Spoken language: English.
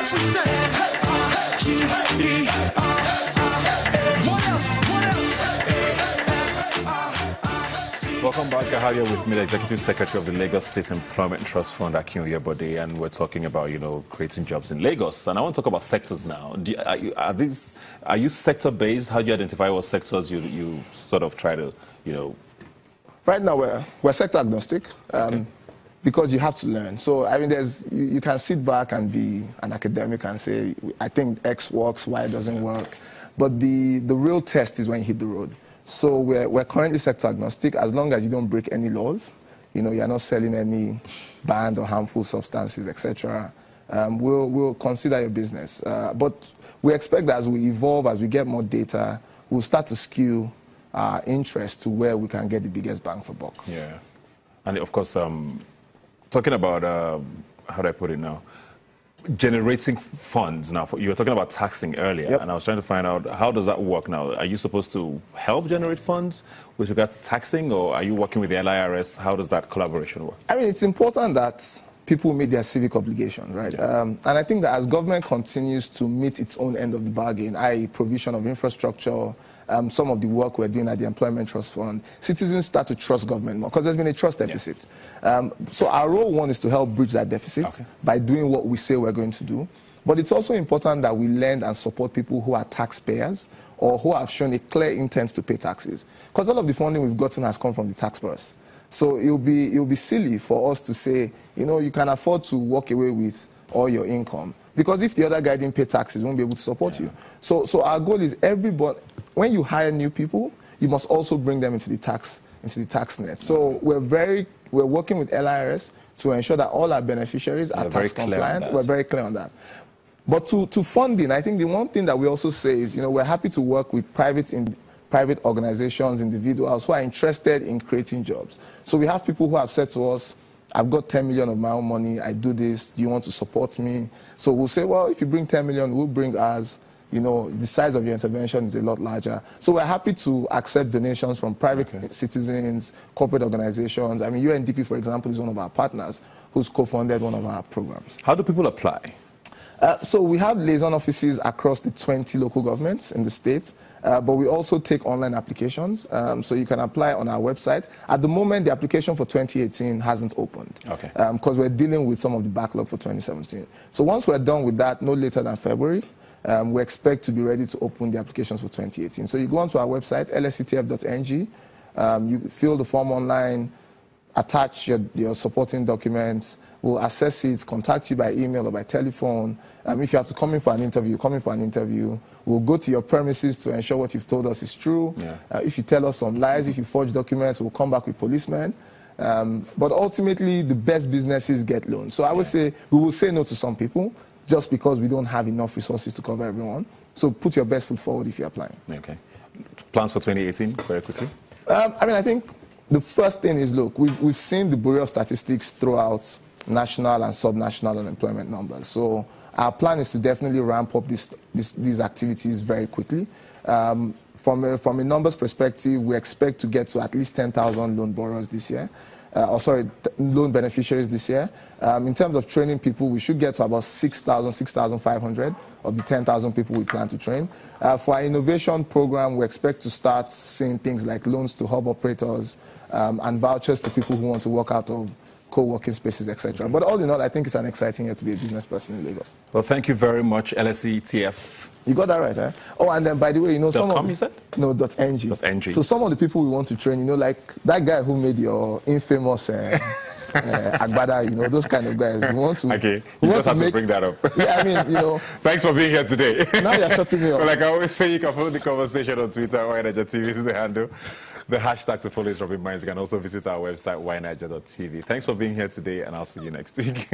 represent What else? Welcome back. I have here with me the Executive Secretary of the Lagos State Employment Trust Fund, Akin Oyebode, and we're talking about, creating jobs in Lagos. And I want to talk about sectors now. Are you sector-based? How do you identify what sectors you sort of try to, Right now, we're sector agnostic. Okay. Because you have to learn. So, I mean, you can sit back and be an academic and say, I think X works, Y doesn't work. But the real test is when you hit the road. So we're currently sector agnostic as long as you don't break any laws. You're not selling any banned or harmful substances, etc. We'll consider your business. But we expect that as we evolve, as we get more data, we'll start to skew our interest to where we can get the biggest bang for buck. Yeah. And of course, talking about, how do I put it now? Generating funds now. You were talking about taxing earlier, Yep. and I was trying to find out, how does that work now? Are you supposed to help generate funds with regards to taxing, or are you working with the LIRS? How does that collaboration work? I mean, it's important that people meet their civic obligations, right? Yeah. And I think that as government continues to meet its own end of the bargain, i.e. provision of infrastructure, some of the work we're doing at the Employment Trust Fund, citizens start to trust government more because there's been a trust deficit. Yeah. So our role, one, is to help bridge that deficit by doing what we say we're going to do. But it's also important that we lend and support people who are taxpayers or who have shown a clear intent to pay taxes. Because all of the funding we've gotten has come from the tax purse. So it'll be silly for us to say, you can afford to walk away with all your income. Because if the other guy didn't pay taxes, we won't be able to support you. So our goal is everybody, when you hire new people, you must also bring them into the tax net. So we're working with LIRS to ensure that all our beneficiaries are tax compliant. We're very clear on that. But to funding, I think the one thing that we also say is, we're happy to work with private organizations, individuals who are interested in creating jobs. So we have people who have said to us, I've got 10 million of my own money, I do this, do you want to support me? So we'll say, well, if you bring 10 million, we'll bring ours. The size of your intervention is a lot larger. So we're happy to accept donations from private citizens, corporate organizations. I mean, UNDP, for example, is one of our partners who's co-funded one of our programs. How do people apply? So we have liaison offices across the 20 local governments in the state, but we also take online applications. So you can apply on our website. At the moment, the application for 2018 hasn't opened because we're dealing with some of the backlog for 2017. So once we're done with that, no later than February, we expect to be ready to open the applications for 2018. So you go onto our website, lsctf.ng, you fill the form online, attach your supporting documents. We'll assess it, contact you by email or by telephone. If you have to come in for an interview, come in for an interview. We'll go to your premises to ensure what you've told us is true. Yeah. If you tell us some lies, if you forge documents, we'll come back with policemen. But ultimately, the best businesses get loans. So I would say we will say no to some people just because we don't have enough resources to cover everyone. So put your best foot forward if you're applying. Okay. Plans for 2018, very quickly? I think the first thing is, look, we've seen the Bureau of Statistics throw out national and sub-national unemployment numbers. So our plan is to definitely ramp up these activities very quickly. From a numbers perspective, we expect to get to at least 10,000 loan borrowers this year. Loan beneficiaries this year. In terms of training people, we should get to about 6,000, 6,500 of the 10,000 people we plan to train. For our innovation program, we expect to start seeing things like loans to hub operators and vouchers to people who want to work out of co-working spaces, etc. But all in all, I think it's an exciting year to be a business person in Lagos. Well, thank you very much, LSETF. You got that right, eh? Oh, and then, by the way, some .com, you said? No, .ng. .ng. So some of the people we want to train, like that guy who made your infamous Agbada, those kind of guys. We want to. Okay, you just have to bring that up. Yeah, I mean, Thanks for being here today. Now you're shutting me up. Well, like I always say, you can follow the conversation on Twitter, YNigerTV is the handle. The hashtag to follow is Rubbin. You can also visit our website, yniger.tv. Thanks for being here today, and I'll see you next week.